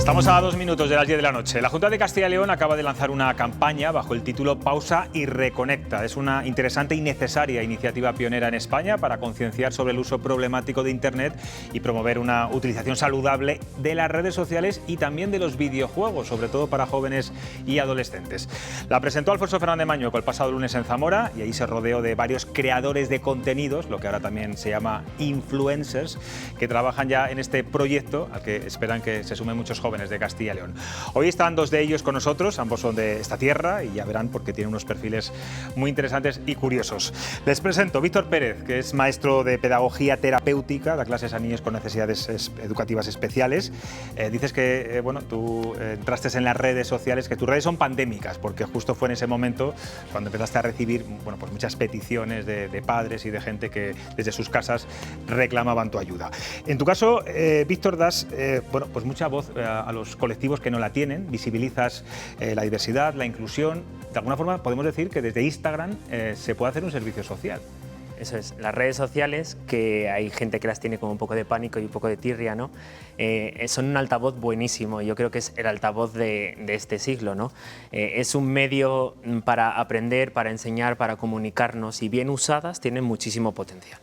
Estamos a 2 minutos de las 10 de la noche. La Junta de Castilla y León acaba de lanzar una campaña bajo el título Pausa y Reconecta. Es una interesante y necesaria iniciativa pionera en España para concienciar sobre el uso problemático de Internet y promover una utilización saludable de las redes sociales y también de los videojuegos, sobre todo para jóvenes y adolescentes. La presentó Alfonso Fernández Mañueco el pasado lunes en Zamora y ahí se rodeó de varios creadores de contenidos, lo que ahora también se llama influencers, que trabajan ya en este proyecto al que esperan que se sumen muchos jóvenes de Castilla y León. Hoy están dos de ellos con nosotros, ambos son de esta tierra y ya verán porque tienen unos perfiles muy interesantes y curiosos. Les presento Víctor Pérez, que es maestro de pedagogía terapéutica, da clases a niños con necesidades educativas especiales. Dices que bueno, tú entraste en las redes sociales, que tus redes son pandémicas, porque justo fue en ese momento cuando empezaste a recibir bueno, pues muchas peticiones de padres y de gente que desde sus casas reclamaban tu ayuda. En tu caso, Víctor, das bueno, pues mucha voz a los colectivos que no la tienen, visibilizas la diversidad, la inclusión. De alguna forma podemos decir que desde Instagram se puede hacer un servicio social. Eso es, las redes sociales, que hay gente que las tiene como un poco de pánico y un poco de tirria, ¿no? Son un altavoz buenísimo, yo creo que es el altavoz de este siglo, ¿no? Es un medio para aprender, para enseñar, para comunicarnos, y bien usadas tienen muchísimo potencial.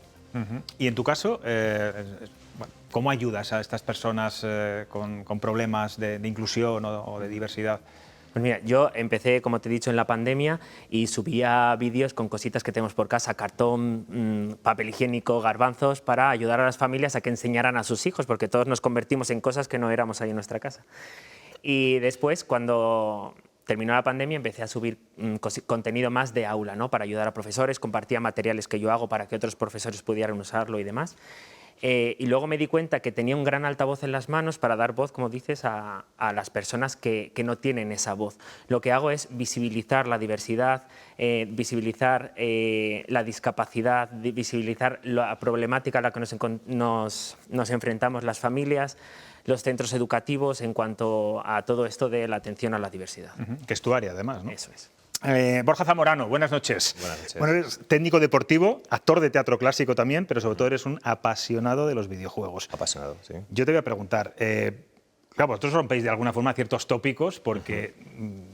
Y en tu caso, bueno, ¿cómo ayudas a estas personas con problemas de inclusión o de diversidad? Pues mira, yo empecé, como te he dicho, en la pandemia y subía vídeos con cositas que tenemos por casa, cartón, papel higiénico, garbanzos, para ayudar a las familias a que enseñaran a sus hijos, porque todos nos convertimos en cosas que no éramos ahí en nuestra casa. Y después, cuando terminó la pandemia, empecé a subir contenido más de aula, ¿no? Para ayudar a profesores, compartía materiales que yo hago para que otros profesores pudieran usarlo y demás. Y luego me di cuenta que tenía un gran altavoz en las manos para dar voz, como dices, a las personas que no tienen esa voz. Lo que hago es visibilizar la diversidad, visibilizar la discapacidad, visibilizar la problemática a la que nos enfrentamos las familias, los centros educativos en cuanto a todo esto de la atención a la diversidad. Que es tu área, además, ¿no? Eso es. Borja Zamorano, buenas noches. Buenas noches. Bueno, eres técnico deportivo, actor de teatro clásico también, pero sobre todo eres un apasionado de los videojuegos. Apasionado, sí. Yo te voy a preguntar, claro, vosotros rompéis de alguna forma ciertos tópicos porque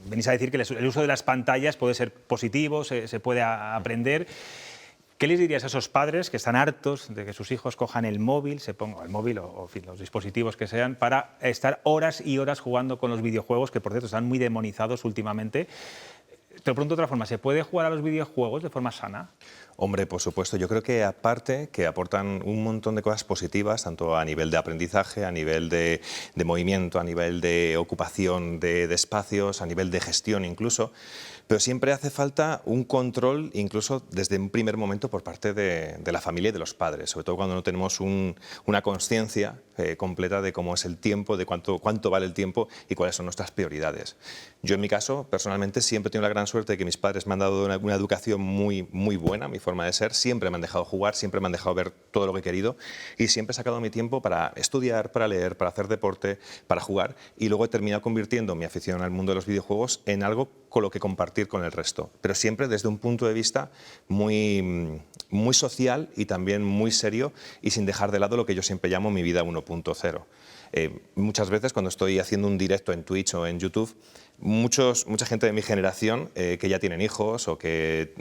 venís a decir que el uso de las pantallas puede ser positivo, se puede aprender. ¿Qué les dirías a esos padres que están hartos de que sus hijos cojan el móvil, se pongan el móvil o en fin, los dispositivos que sean, para estar horas y horas jugando con los videojuegos, que por cierto están muy demonizados últimamente? Te lo pregunto de otra forma, ¿se puede jugar a los videojuegos de forma sana? Hombre, por supuesto, yo creo que aparte que aportan un montón de cosas positivas, tanto a nivel de aprendizaje, a nivel de movimiento, a nivel de ocupación de espacios, a nivel de gestión incluso, pero siempre hace falta un control, incluso desde un primer momento, por parte de la familia y de los padres, sobre todo cuando no tenemos una conciencia completa de cómo es el tiempo, de cuánto vale el tiempo y cuáles son nuestras prioridades. Yo, en mi caso, personalmente, siempre he tenido la gran suerte de que mis padres me han dado una educación muy buena, mi forma de ser, siempre me han dejado jugar, siempre me han dejado ver todo lo que he querido y siempre he sacado mi tiempo para estudiar, para leer, para hacer deporte, para jugar, y luego he terminado convirtiendo mi afición al mundo de los videojuegos en algo con lo que compartir con el resto, pero siempre desde un punto de vista muy social y también muy serio, y sin dejar de lado lo que yo siempre llamo mi vida 1.0. Muchas veces cuando estoy haciendo un directo en Twitch o en YouTube, mucha gente de mi generación que ya tienen hijos o que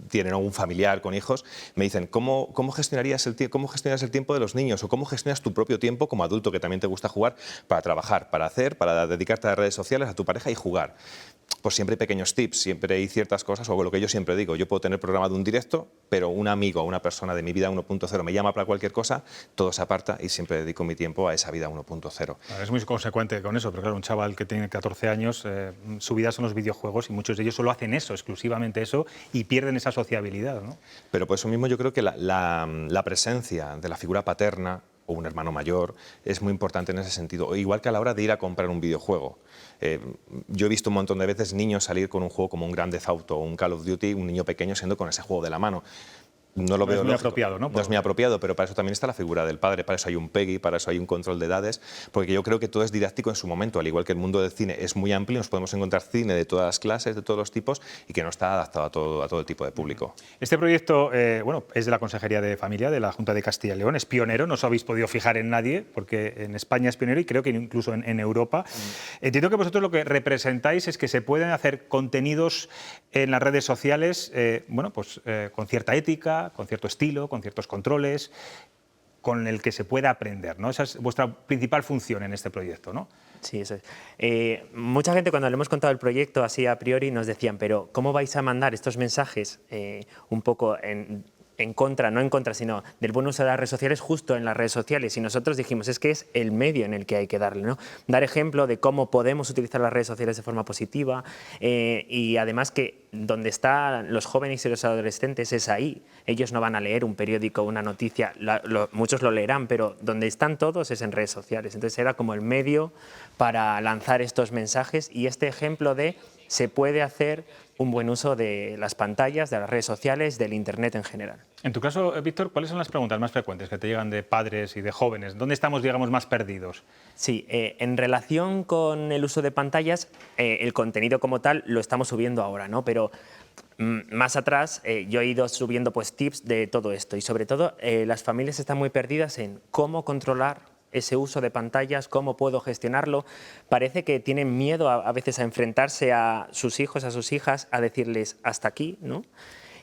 tienen algún familiar con hijos, me dicen, ¿cómo gestionarías el tiempo de los niños? ¿O cómo gestionas tu propio tiempo como adulto que también te gusta jugar para trabajar, para dedicarte a las redes sociales, a tu pareja y jugar? Pues siempre hay pequeños tips, siempre hay ciertas cosas, o lo que yo siempre digo, yo puedo tener programado un directo, pero un amigo, una persona de mi vida 1.0 me llama para cualquier cosa, todo se aparta y siempre dedico mi tiempo a esa vida 1.0. Es muy consecuente con eso, pero claro, un chaval que tiene 14 años, su vida son los videojuegos y muchos de ellos solo hacen eso, exclusivamente eso, y pierden esa sociabilidad, ¿no? Pero por eso mismo yo creo que la presencia de la figura paterna o un hermano mayor es muy importante en ese sentido, igual que a la hora de ir a comprar un videojuego. Yo he visto un montón de veces niños salir con un juego como un Grand Theft Auto o un Call of Duty, un niño pequeño siendo con ese juego de la mano. no lo veo es muy lógico. apropiado, ¿no? No es muy apropiado, pero para eso también está la figura del padre, para eso hay un PEGI, para eso hay un control de edades, porque yo creo que todo es didáctico en su momento, al igual que el mundo del cine es muy amplio, nos podemos encontrar cine de todas las clases, de todos los tipos, y que no está adaptado a todo el tipo de público. Este proyecto bueno, es de la Consejería de Familia de la Junta de Castilla y León, es pionero, no os habéis podido fijar en nadie, porque en España es pionero y creo que incluso en Europa. Entiendo que vosotros lo que representáis es que se pueden hacer contenidos en las redes sociales bueno, pues, con cierta ética, con cierto estilo, con ciertos controles, con el que se pueda aprender, ¿no? Esa es vuestra principal función en este proyecto, ¿no? Sí, eso es. Mucha gente cuando le hemos contado el proyecto así a priori nos decían, pero ¿cómo vais a mandar estos mensajes un poco en contra, no en contra, sino del buen uso de las redes sociales justo en las redes sociales? Y nosotros dijimos, es que es el medio en el que hay que darle, ¿no? Dar ejemplo de cómo podemos utilizar las redes sociales de forma positiva y además que donde están los jóvenes y los adolescentes es ahí. Ellos no van a leer un periódico, una noticia, muchos lo leerán, pero donde están todos es en redes sociales. Entonces era como el medio para lanzar estos mensajes y este ejemplo de se puede hacer un buen uso de las pantallas, de las redes sociales, del Internet en general. En tu caso, Víctor, ¿cuáles son las preguntas más frecuentes que te llegan de padres y de jóvenes? ¿Dónde estamos, digamos, más perdidos? Sí, en relación con el uso de pantallas, el contenido como tal lo estamos subiendo ahora, ¿no? Pero más atrás yo he ido subiendo pues, tips de todo esto y sobre todo las familias están muy perdidas en cómo controlar ese uso de pantallas, cómo puedo gestionarlo. Parece que tienen miedo a veces a enfrentarse a sus hijos, a sus hijas, a decirles hasta aquí, ¿no?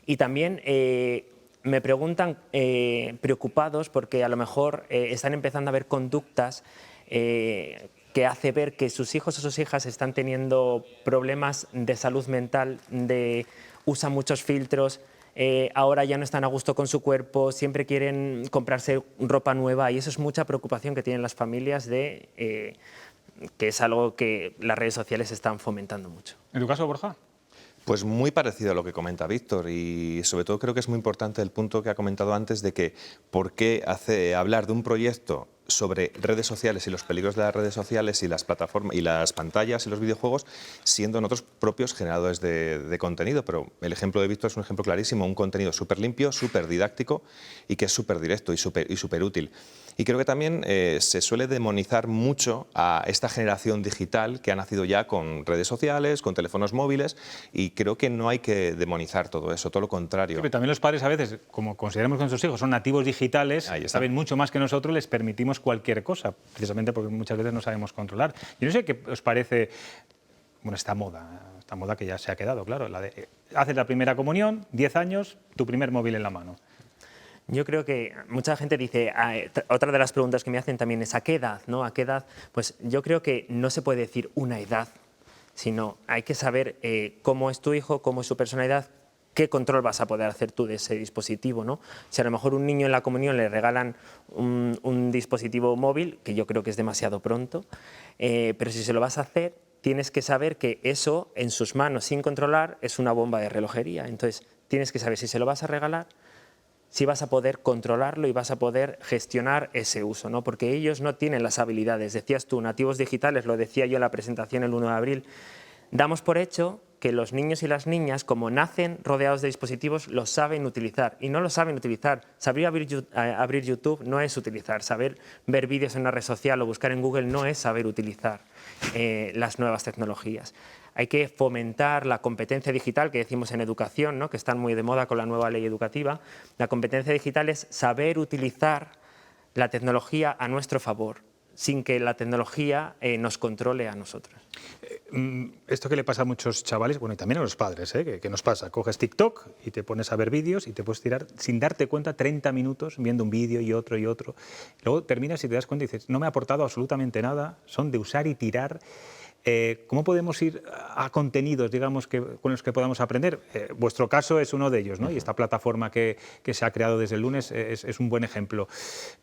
Y también me preguntan preocupados porque a lo mejor están empezando a ver conductas que hace ver que sus hijos o sus hijas están teniendo problemas de salud mental, usan muchos filtros, ahora ya no están a gusto con su cuerpo, siempre quieren comprarse ropa nueva y eso es mucha preocupación que tienen las familias que es algo que las redes sociales están fomentando mucho. ¿En tu caso, Borja? Pues muy parecido a lo que comenta Víctor y sobre todo creo que es muy importante el punto que ha comentado antes de que por qué hablar de un proyecto sobre redes sociales y los peligros de las redes sociales y las plataformas y las pantallas y los videojuegos siendo nosotros propios generadores de contenido, pero el ejemplo de Víctor es un ejemplo clarísimo, un contenido súper limpio, súper didáctico y que es súper directo y súper útil. Y creo que también se suele demonizar mucho a esta generación digital que ha nacido ya con redes sociales, con teléfonos móviles y creo que no hay que demonizar todo eso, todo lo contrario. Sí, pero también los padres a veces, como consideramos que nuestros hijos son nativos digitales, saben mucho más que nosotros, les permitimos cualquier cosa, precisamente porque muchas veces no sabemos controlar. Yo no sé qué os parece, bueno, esta moda que ya se ha quedado, claro, la de haces la primera comunión, 10 años, tu primer móvil en la mano. Yo creo que mucha gente dice, otra de las preguntas que me hacen también es ¿a qué edad? ¿No? ¿A qué edad? Pues yo creo que no se puede decir una edad, sino hay que saber cómo es tu hijo, cómo es su personalidad, qué control vas a poder hacer tú de ese dispositivo, ¿no? Si a lo mejor un niño en la comunión le regalan un dispositivo móvil, que yo creo que es demasiado pronto, pero si se lo vas a hacer, tienes que saber que eso en sus manos sin controlar es una bomba de relojería. Entonces tienes que saber si se lo vas a regalar, si vas a poder controlarlo y vas a poder gestionar ese uso, ¿no? Porque ellos no tienen las habilidades. Decías tú, nativos digitales, lo decía yo en la presentación el 1 de abril, damos por hecho que los niños y las niñas, como nacen rodeados de dispositivos, los saben utilizar y no lo saben utilizar. Saber abrir YouTube no es utilizar, saber ver vídeos en una red social o buscar en Google no es saber utilizar las nuevas tecnologías. Hay que fomentar la competencia digital, que decimos en educación, ¿no? Que están muy de moda con la nueva ley educativa. La competencia digital es saber utilizar la tecnología a nuestro favor, sin que la tecnología nos controle a nosotros. Esto que le pasa a muchos chavales, bueno, y también a los padres, que nos pasa, coges TikTok y te pones a ver vídeos y te puedes tirar, sin darte cuenta, 30 minutos viendo un vídeo y otro y otro. Luego terminas y te das cuenta y dices, no me ha aportado absolutamente nada, son de usar y tirar. ¿Cómo podemos ir a contenidos, digamos, con los que podamos aprender? Vuestro caso es uno de ellos, ¿no? Y esta plataforma que se ha creado desde el lunes es un buen ejemplo.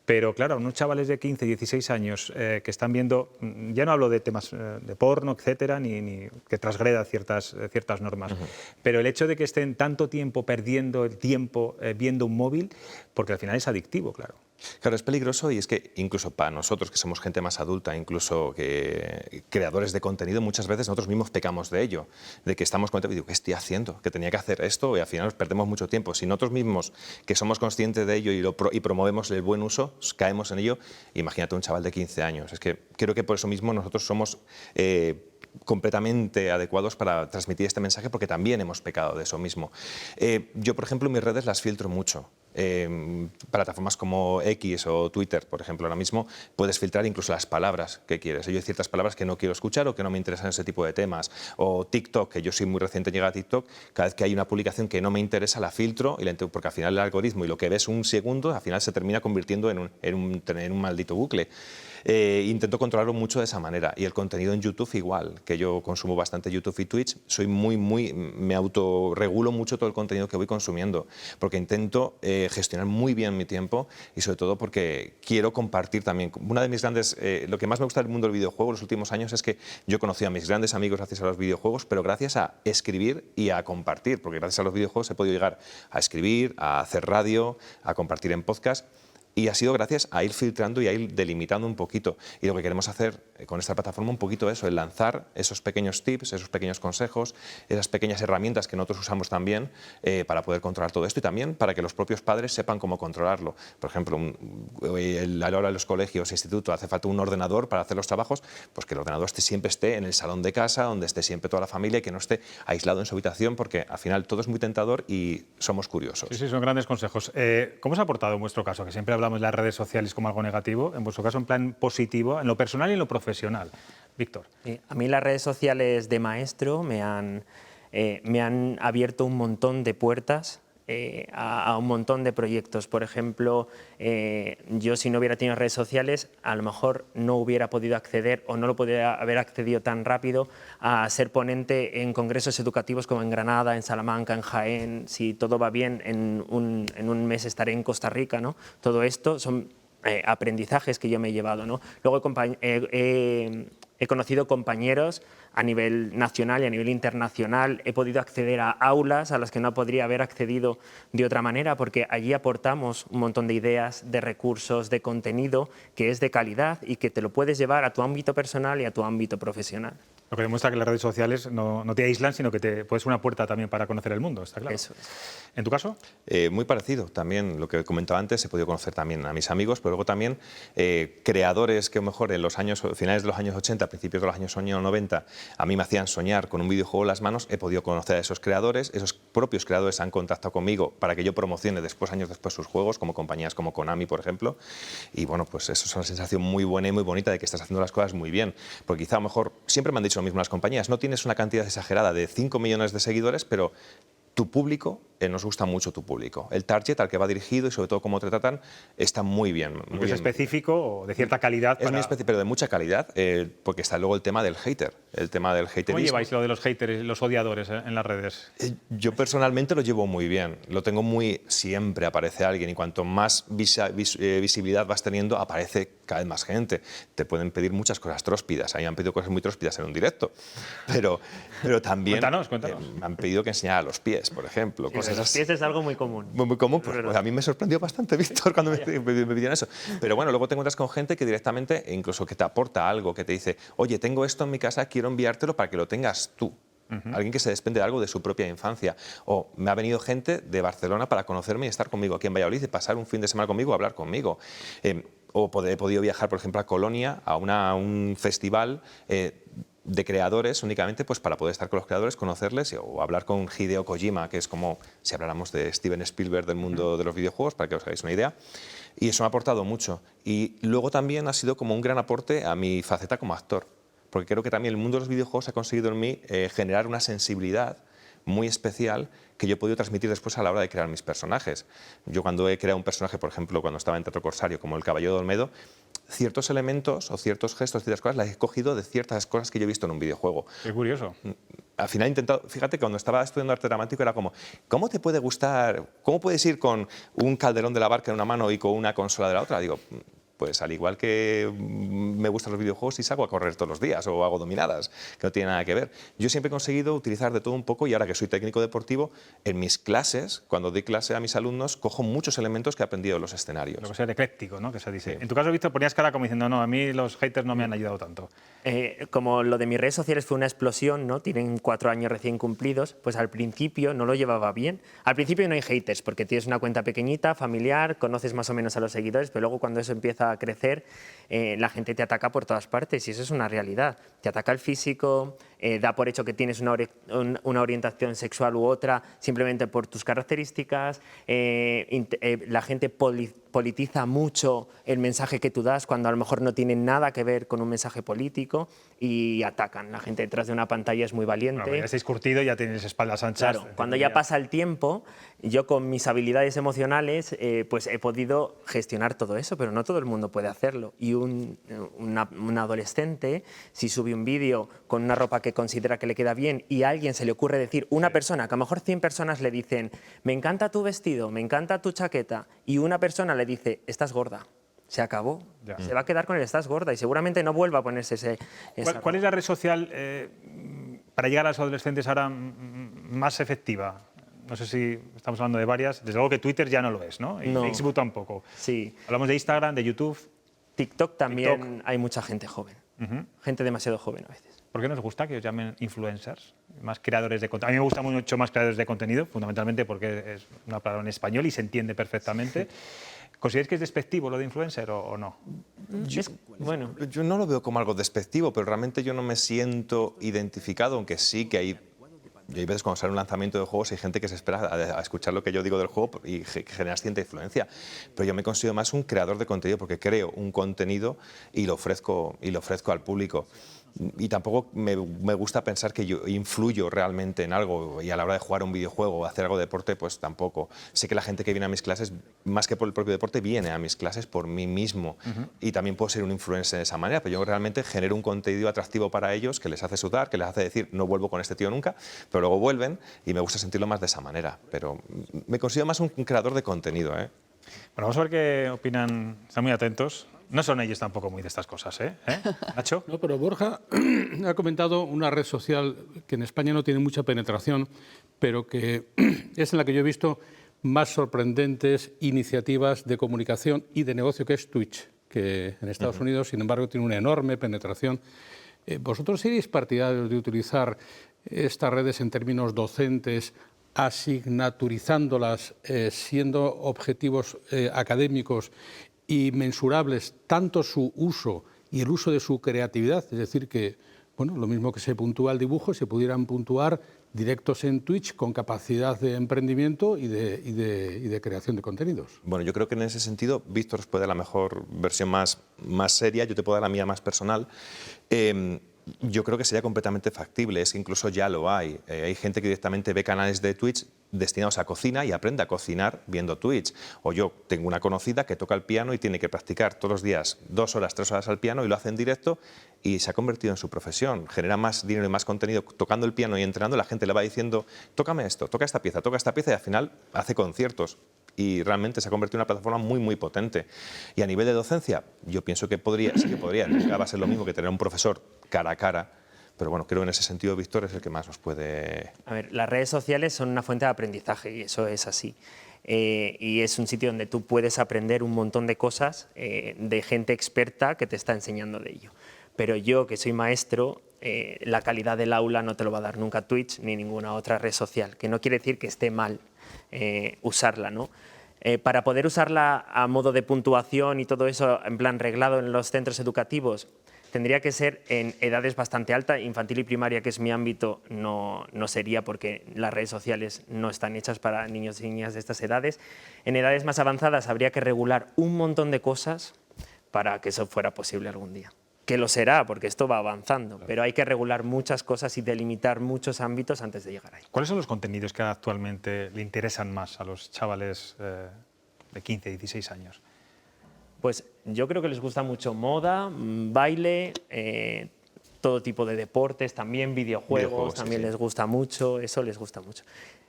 Pero claro, unos chavales de 15, 16 años que están viendo, ya no hablo de temas de porno, etcétera, ni que transgreda ciertas normas, pero el hecho de que estén tanto tiempo perdiendo el tiempo viendo un móvil, porque al final es adictivo, claro. Claro, es peligroso y es que incluso para nosotros que somos gente más adulta, incluso que creadores de contenido, muchas veces nosotros mismos pecamos de ello, de que estamos contando y digo, ¿qué estoy haciendo? Que tenía que hacer esto y al final nos perdemos mucho tiempo. Si nosotros mismos que somos conscientes de ello y promovemos el buen uso, caemos en ello, imagínate un chaval de 15 años. Es que creo que por eso mismo nosotros somos completamente adecuados para transmitir este mensaje porque también hemos pecado de eso mismo. Yo, por ejemplo, mis redes las filtro mucho. Plataformas como X o Twitter, por ejemplo, ahora mismo puedes filtrar incluso las palabras que quieres. Yo hay ciertas palabras que no quiero escuchar o que no me interesan ese tipo de temas. O TikTok, que yo soy muy reciente llegada a TikTok, cada vez que hay una publicación que no me interesa la filtro porque al final el algoritmo y lo que ves un segundo al final se termina convirtiendo en un maldito bucle. Intento controlarlo mucho de esa manera y el contenido en YouTube igual, que yo consumo bastante YouTube y Twitch, me autorregulo mucho todo el contenido que voy consumiendo porque intento gestionar muy bien mi tiempo y sobre todo porque quiero compartir también. Una de mis grandes, lo que más me gusta del mundo del videojuego los últimos años es que yo conocí a mis grandes amigos gracias a los videojuegos, pero gracias a escribir y a compartir, porque gracias a los videojuegos he podido llegar a escribir, a hacer radio, a compartir en podcast. Y ha sido gracias a ir filtrando y a ir delimitando un poquito. Y lo que queremos hacer con esta plataforma un poquito eso, el lanzar esos pequeños tips, esos pequeños consejos, esas pequeñas herramientas que nosotros usamos también para poder controlar todo esto y también para que los propios padres sepan cómo controlarlo. Por ejemplo, a la hora de los colegios e institutos hace falta un ordenador para hacer los trabajos, pues que el ordenador siempre esté en el salón de casa, donde esté siempre toda la familia y que no esté aislado en su habitación, porque al final todo es muy tentador y somos curiosos. Sí, son grandes consejos. ¿Cómo os ha aportado en vuestro caso? Que siempre hablamos de las redes sociales como algo negativo, en vuestro caso en plan positivo, en lo personal y en lo profesional. Víctor. A mí las redes sociales de maestro me han abierto un montón de puertas a un montón de proyectos. Por ejemplo, yo si no hubiera tenido redes sociales, a lo mejor no hubiera podido acceder o no lo podría haber accedido tan rápido a ser ponente en congresos educativos como en Granada, en Salamanca, en Jaén. Si todo va bien, en un mes estaré en Costa Rica, ¿no? Todo esto son aprendizajes que yo me he llevado, ¿no? Luego he conocido compañeros a nivel nacional y a nivel internacional. He podido acceder a aulas a las que no podría haber accedido de otra manera porque allí aportamos un montón de ideas, de recursos, de contenido que es de calidad y que te lo puedes llevar a tu ámbito personal y a tu ámbito profesional. Lo que demuestra que las redes sociales no te aíslan, sino que te puedes una puerta también para conocer el mundo, ¿está claro? Eso es. ¿En tu caso? Muy parecido. También lo que comentaba antes, he podido conocer también a mis amigos, pero luego también creadores que a lo mejor en los finales de los años 80, principios de los años 90, a mí me hacían soñar con un videojuego en las manos. He podido conocer a esos propios creadores han contactado conmigo para que yo promocione años después sus juegos, como compañías como Konami, por ejemplo. Y bueno, pues eso es una sensación muy buena y muy bonita de que estás haciendo las cosas muy bien. Porque quizá a lo mejor, siempre me han dicho lo mismo las compañías, no tienes una cantidad exagerada de 5 millones de seguidores, pero tu público, nos gusta mucho tu público. El target al que va dirigido y sobre todo cómo te tratan está muy bien. Muy es bien. específico o de cierta calidad. Es muy específico, pero de mucha calidad, porque está luego el tema del hater. ¿Cómo lleváis lo de los haters, los odiadores en las redes? Yo personalmente lo llevo muy bien. Lo tengo siempre aparece alguien y cuanto más visibilidad vas teniendo, aparece cada vez más gente. Te pueden pedir muchas cosas tróspidas. A mí me han pedido cosas muy tróspidas en un directo. Pero también Cuéntanos. Me han pedido que enseñara los pies, por ejemplo. Sí, los pies es algo muy común. Muy común. Pues a mí me sorprendió bastante, Víctor, cuando me pidieron eso. Pero bueno, luego te encuentras con gente que directamente, incluso que te aporta algo, que te dice, oye, tengo esto en mi casa, quiero enviártelo para que lo tengas tú. Alguien que se desprende de algo de su propia infancia. O me ha venido gente de Barcelona para conocerme y estar conmigo aquí en Valladolid y pasar un fin de semana conmigo, hablar conmigo. O he podido viajar, por ejemplo, a Colonia, a un festival de creadores únicamente pues para poder estar con los creadores, conocerles o hablar con Hideo Kojima, que es como si habláramos de Steven Spielberg del mundo de los videojuegos, para que os hagáis una idea. Y eso me ha aportado mucho. Y luego también ha sido como un gran aporte a mi faceta como actor, porque creo que también el mundo de los videojuegos ha conseguido en mí generar una sensibilidad muy especial que yo he podido transmitir después a la hora de crear mis personajes. Yo cuando he creado un personaje, por ejemplo, cuando estaba en Teatro Corsario, como el Caballero de Olmedo, ciertos elementos o ciertos gestos, ciertas cosas, las he cogido de ciertas cosas que yo he visto en un videojuego. Qué curioso. Al final he intentado, fíjate, cuando estaba estudiando arte dramático era como, ¿cómo te puede gustar, cómo puedes ir con un calderón de la barca en una mano y con una consola de la otra? Digo, Pues al igual que me gustan los videojuegos y salgo a correr todos los días o hago dominadas, que no tiene nada que ver. Yo siempre he conseguido utilizar de todo un poco y ahora que soy técnico deportivo, en mis clases, cuando doy clase a mis alumnos, cojo muchos elementos que he aprendido de los escenarios. Lo que sea ecléctico, ¿no? Que se dice. Sí. En tu caso, Víctor, ponías cara como diciendo, no, a mí los haters no me han ayudado tanto. Como lo de mis redes sociales fue una explosión, ¿no? Tienen 4 años recién cumplidos, pues al principio no lo llevaba bien. Al principio no hay haters porque tienes una cuenta pequeñita, familiar, conoces más o menos a los seguidores, pero luego cuando eso empieza a crecer, la gente te ataca por todas partes y eso es una realidad. Te ataca el físico, da por hecho que tienes una orientación sexual u otra simplemente por tus características, la gente politiza mucho el mensaje que tú das cuando a lo mejor no tiene nada que ver con un mensaje político y atacan. La gente detrás de una pantalla es muy valiente. Bueno, ya estáis curtido, ya tenéis espaldas anchas. Claro, cuando ya pasa el tiempo, yo con mis habilidades emocionales pues he podido gestionar todo eso, pero no todo el mundo puede hacerlo. Y un adolescente, si sube un vídeo con una ropa que considera que le queda bien y a alguien se le ocurre decir, una persona, que a lo mejor 100 personas le dicen, me encanta tu vestido, me encanta tu chaqueta, y una persona le dice, estás gorda. Se acabó. Ya. Se va a quedar con el estás gorda y seguramente no vuelva a ponerse ¿Cuál es la red social para llegar a los adolescentes ahora más efectiva? No sé si estamos hablando de varias. Desde luego que Twitter ya no lo es, ¿no? Y No. Facebook tampoco. Sí. Hablamos de Instagram, de YouTube. TikTok también TikTok. hay mucha gente joven. Gente demasiado joven a veces. ¿Por qué nos gusta que os llamen influencers? Más creadores de contenido. A mí me gusta mucho más creadores de contenido, fundamentalmente porque es una palabra en español y se entiende perfectamente. ¿Consideráis que es despectivo lo de influencer o no? Bueno, Yo no lo veo como algo despectivo, pero realmente yo no me siento identificado, aunque sí que hay veces cuando sale un lanzamiento de juegos hay gente que se espera a escuchar lo que yo digo del juego y genera cierta influencia. Pero yo me considero más un creador de contenido porque creo un contenido y lo ofrezco al público. Y tampoco me gusta pensar que yo influyo realmente en algo y a la hora de jugar un videojuego o hacer algo de deporte, pues tampoco. Sé que la gente que viene a mis clases, más que por el propio deporte, viene a mis clases por mí mismo. Y también puedo ser un influencer de esa manera, pero yo realmente genero un contenido atractivo para ellos que les hace sudar, que les hace decir no vuelvo con este tío nunca, pero luego vuelven y me gusta sentirlo más de esa manera. Pero me considero más un creador de contenido, ¿eh? Bueno, vamos a ver qué opinan. Están muy atentos. No son ellos tampoco muy de estas cosas, ¿eh? Nacho. No, pero Borja ha comentado una red social que en España no tiene mucha penetración, pero que es en la que yo he visto más sorprendentes iniciativas de comunicación y de negocio, que es Twitch, que en Estados Unidos, sin embargo, tiene una enorme penetración. ¿Vosotros seréis partidarios de utilizar estas redes en términos docentes, asignaturizándolas, siendo objetivos académicos y mensurables tanto su uso y el uso de su creatividad? Es decir, que bueno, lo mismo que se puntúa el dibujo, se pudieran puntuar directos en Twitch con capacidad de emprendimiento y de creación de contenidos. Bueno, yo creo que en ese sentido Víctor os puede dar la mejor versión más seria, yo te puedo dar la mía más personal. Yo creo que sería completamente factible, es que incluso ya lo hay. Hay gente que directamente ve canales de Twitch destinados a cocina y aprende a cocinar viendo Twitch. O yo tengo una conocida que toca el piano y tiene que practicar todos los días 2 horas, 3 horas al piano y lo hace en directo y se ha convertido en su profesión. Genera más dinero y más contenido tocando el piano y entrenando. La gente le va diciendo, tócame esto, toca esta pieza y al final hace conciertos. Y realmente se ha convertido en una plataforma muy, muy potente. Y a nivel de docencia, yo pienso que sí que podría. Nunca va a ser lo mismo que tener un profesor cara a cara. Pero bueno, creo que en ese sentido Víctor es el que más nos puede... a ver, las redes sociales son una fuente de aprendizaje y eso es así. Y es un sitio donde tú puedes aprender un montón de cosas de gente experta que te está enseñando de ello. Pero yo, que soy maestro, la calidad del aula no te lo va a dar nunca Twitch ni ninguna otra red social, que no quiere decir que esté mal usarla, ¿no? Para poder usarla a modo de puntuación y todo eso en plan reglado en los centros educativos, tendría que ser en edades bastante altas. Infantil y primaria, que es mi ámbito, no sería, porque las redes sociales no están hechas para niños y niñas de estas edades. En edades más avanzadas habría que regular un montón de cosas para que eso fuera posible algún día. Que lo será, porque esto va avanzando, pero hay que regular muchas cosas y delimitar muchos ámbitos antes de llegar ahí. ¿Cuáles son los contenidos que actualmente le interesan más a los chavales de 15, 16 años? Pues yo creo que les gusta mucho moda, baile, todo tipo de deportes, también videojuegos, Sí, también sí. les gusta mucho, eso les gusta mucho.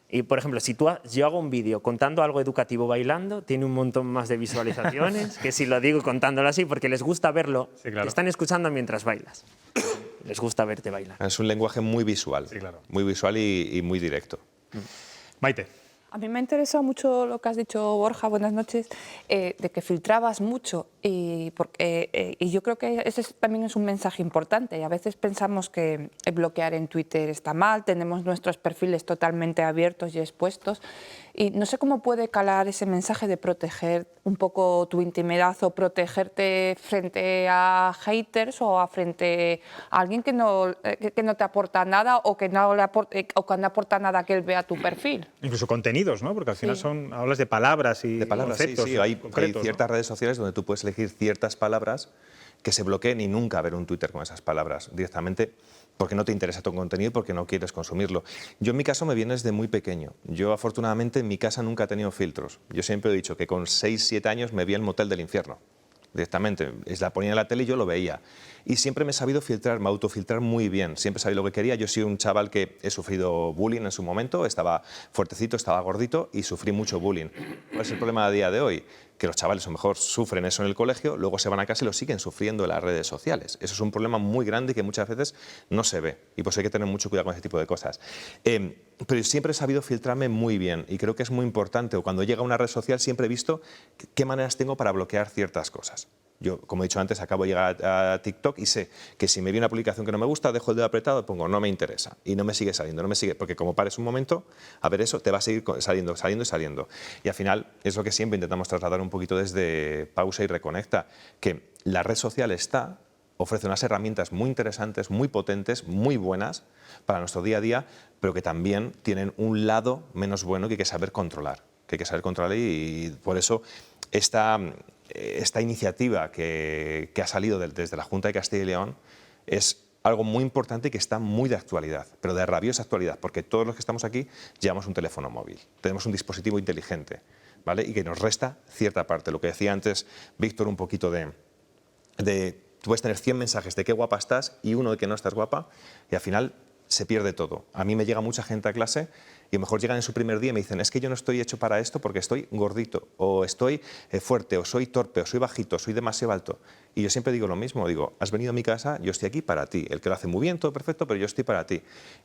Y, por ejemplo, si yo hago un vídeo contando algo educativo bailando, tiene un montón más de visualizaciones que si lo digo contándolo así, porque les gusta verlo, Sí, claro. te están escuchando mientras bailas. Les gusta verte bailar. Es un lenguaje muy visual, Sí, claro. muy visual y muy directo. Maite. A mí me ha interesado mucho lo que has dicho, Borja, buenas noches, de que filtrabas mucho y yo creo que también es un mensaje importante. Y a veces pensamos que bloquear en Twitter está mal, tenemos nuestros perfiles totalmente abiertos y expuestos y no sé cómo puede calar ese mensaje de proteger un poco tu intimidad o protegerte frente a haters o frente a alguien que no te aporta nada o que no aporta nada que él vea tu perfil. Incluso contenidos, ¿no? Porque al final hablas de palabras y De palabras, sí, conceptos sí. Hay concretos, ¿no? ciertas redes sociales donde tú puedes elegir ciertas palabras que se bloqueen y nunca ver un Twitter con esas palabras directamente porque no te interesa tu contenido y porque no quieres consumirlo. Yo en mi caso me viene desde muy pequeño. Yo afortunadamente en mi casa nunca he tenido filtros. Yo siempre he dicho que con 6, 7 años me vi el Motel del Infierno. Directamente, la ponía en la tele y yo lo veía. Y siempre me he sabido filtrar, me autofiltrar muy bien. Siempre he sabido lo que quería. Yo soy un chaval que he sufrido bullying en su momento, estaba fuertecito, estaba gordito y sufrí mucho bullying. ¿Cuál es el problema a día de hoy? Que los chavales a lo mejor sufren eso en el colegio, luego se van a casa y lo siguen sufriendo en las redes sociales. Eso es un problema muy grande que muchas veces no se ve. Y pues hay que tener mucho cuidado con ese tipo de cosas. Pero siempre he sabido filtrarme muy bien y creo que es muy importante. O cuando llega a una red social siempre he visto qué maneras tengo para bloquear ciertas cosas. Yo, como he dicho antes, acabo de llegar a TikTok y sé que si me viene una publicación que no me gusta, dejo el dedo apretado, pongo no me interesa y no me sigue saliendo, no me sigue, porque como pares un momento a ver eso, te va a seguir saliendo, saliendo y saliendo. Y al final es lo que siempre intentamos trasladar un poquito desde Pausa y Reconecta, que la red social ofrece unas herramientas muy interesantes, muy potentes, muy buenas para nuestro día a día, pero que también tienen un lado menos bueno que hay que saber controlar. Que hay que saber controlar y por eso esta iniciativa que ha salido desde la Junta de Castilla y León es algo muy importante y que está muy de actualidad, pero de rabiosa actualidad, porque todos los que estamos aquí llevamos un teléfono móvil, tenemos un dispositivo inteligente, ¿vale? Y que nos resta cierta parte. Lo que decía antes Víctor, un poquito tú puedes tener 100 mensajes de qué guapa estás y uno de que no estás guapa y al final se pierde todo. A mí me llega mucha gente a clase y a lo mejor llegan en su primer día y me dicen es que yo no estoy hecho para esto porque estoy gordito, o estoy fuerte, o soy torpe, o soy bajito, soy demasiado alto. Y yo siempre digo lo mismo, digo, has venido a mi casa, yo estoy aquí para ti. El que lo hace muy bien, todo perfecto, pero yo estoy para ti.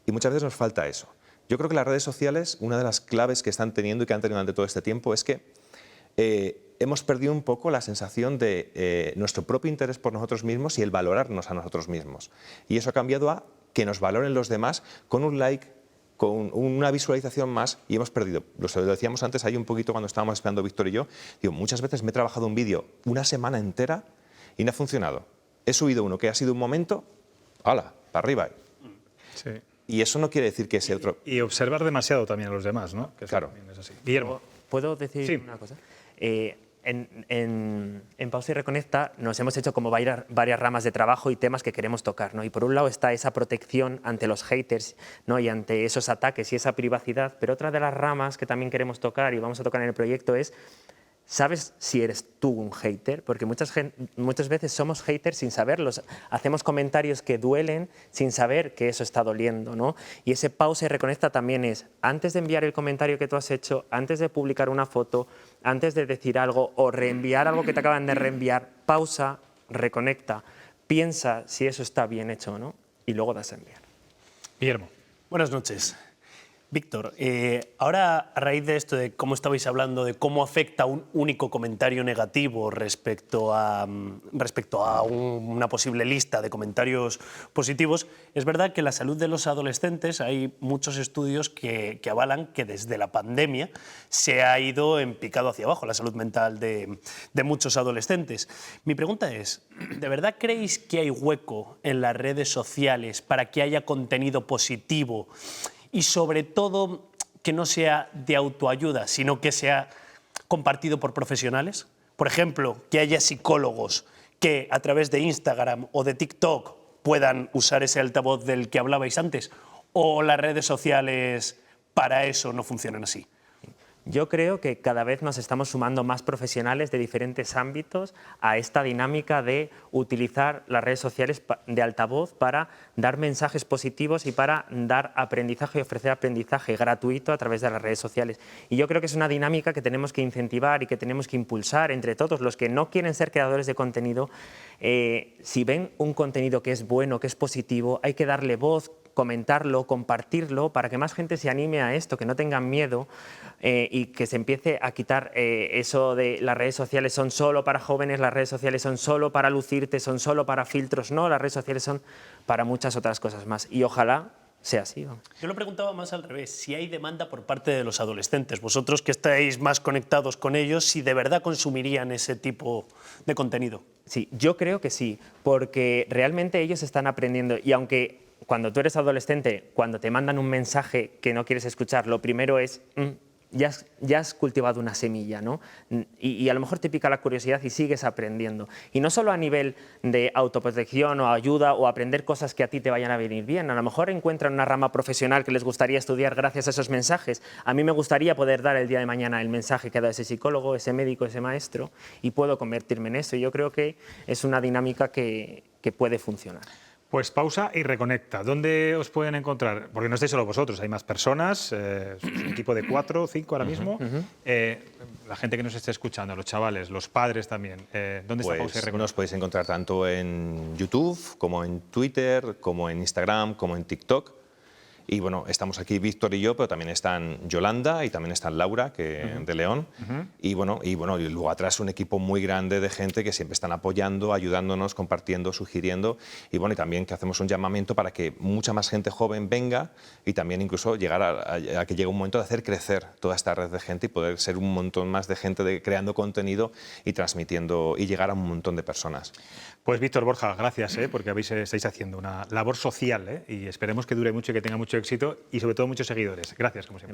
Y muchas veces nos falta eso. Yo creo que las redes sociales, una de las claves que están teniendo y que han tenido durante todo este tiempo es que hemos perdido un poco la sensación de nuestro propio interés por nosotros mismos y el valorarnos a nosotros mismos. Y eso ha cambiado a que nos valoren los demás con un like, con una visualización más y hemos perdido. Lo decíamos antes ahí un poquito cuando estábamos esperando Víctor y yo. Digo, muchas veces me he trabajado un vídeo una semana entera y no ha funcionado. He subido uno que ha sido un momento, ¡hala!, para arriba. Sí. Y eso no quiere decir que ese otro... Y observar demasiado también a los demás, ¿no? Que eso Claro. también es así. Guillermo. ¿Puedo decir Sí. una cosa? En Pausa y Reconecta nos hemos hecho como varias ramas de trabajo y temas que queremos tocar, ¿no? Y por un lado está esa protección ante los haters, ¿no? Y ante esos ataques y esa privacidad, pero otra de las ramas que también queremos tocar y vamos a tocar en el proyecto es ¿sabes si eres tú un hater? Porque muchas veces somos haters sin saberlo. Hacemos comentarios que duelen sin saber que eso está doliendo, ¿no? Y ese Pausa y Reconecta también es, antes de enviar el comentario que tú has hecho, antes de publicar una foto, antes de decir algo o reenviar algo que te acaban de reenviar, pausa, reconecta, piensa si eso está bien hecho o no y luego das a enviar. Guillermo. Buenas noches. Víctor, ahora a raíz de esto, de cómo estabais hablando de cómo afecta un único comentario negativo respecto a una posible lista de comentarios positivos, es verdad que la salud de los adolescentes, hay muchos estudios que avalan que desde la pandemia se ha ido en picado hacia abajo la salud mental de muchos adolescentes. Mi pregunta es, ¿de verdad creéis que hay hueco en las redes sociales para que haya contenido positivo y sobre todo que no sea de autoayuda, sino que sea compartido por profesionales? Por ejemplo, que haya psicólogos que a través de Instagram o de TikTok puedan usar ese altavoz del que hablabais antes, o las redes sociales para eso no funcionan así. Yo creo que cada vez nos estamos sumando más profesionales de diferentes ámbitos a esta dinámica de utilizar las redes sociales de altavoz para dar mensajes positivos y para dar aprendizaje y ofrecer aprendizaje gratuito a través de las redes sociales. Y yo creo que es una dinámica que tenemos que incentivar y que tenemos que impulsar entre todos los que no quieren ser creadores de contenido. Si ven un contenido que es bueno, que es positivo, hay que darle voz, comentarlo, compartirlo, para que más gente se anime a esto, que no tengan miedo y que se empiece a quitar eso de las redes sociales son solo para jóvenes, las redes sociales son solo para lucirte, son solo para filtros. No, las redes sociales son para muchas otras cosas más y ojalá sea así. Yo lo preguntaba más al revés, si hay demanda por parte de los adolescentes, vosotros que estáis más conectados con ellos, si de verdad consumirían ese tipo de contenido. Sí, yo creo que sí, porque realmente ellos están aprendiendo y aunque cuando tú eres adolescente, cuando te mandan un mensaje que no quieres escuchar, lo primero es, ya has cultivado una semilla, ¿no? Y a lo mejor te pica la curiosidad y sigues aprendiendo. Y no solo a nivel de autoprotección o ayuda o aprender cosas que a ti te vayan a venir bien, a lo mejor encuentran una rama profesional que les gustaría estudiar gracias a esos mensajes. A mí me gustaría poder dar el día de mañana el mensaje que ha dado ese psicólogo, ese médico, ese maestro, y puedo convertirme en eso. Y yo creo que es una dinámica que puede funcionar. Pues pausa y reconecta. ¿Dónde os pueden encontrar? Porque no estáis solo vosotros, hay más personas, un equipo de 4 o 5 ahora mismo. La gente que nos esté escuchando, los chavales, los padres también. ¿Dónde está pausa y reconecta? Nos podéis encontrar tanto en YouTube, como en Twitter, como en Instagram, como en TikTok. Y bueno, estamos aquí Víctor y yo, pero también están Yolanda y también está Laura, de León. Y luego atrás un equipo muy grande de gente que siempre están apoyando, ayudándonos, compartiendo, sugiriendo. Y bueno, y también que hacemos un llamamiento para que mucha más gente joven venga y también incluso llegar a que llegue un momento de hacer crecer toda esta red de gente y poder ser un montón más de gente creando contenido y transmitiendo y llegar a un montón de personas. Pues Víctor, Borja, gracias, porque estáis haciendo una labor social y esperemos que dure mucho y que tenga mucho éxito y sobre todo muchos seguidores. Gracias, como siempre.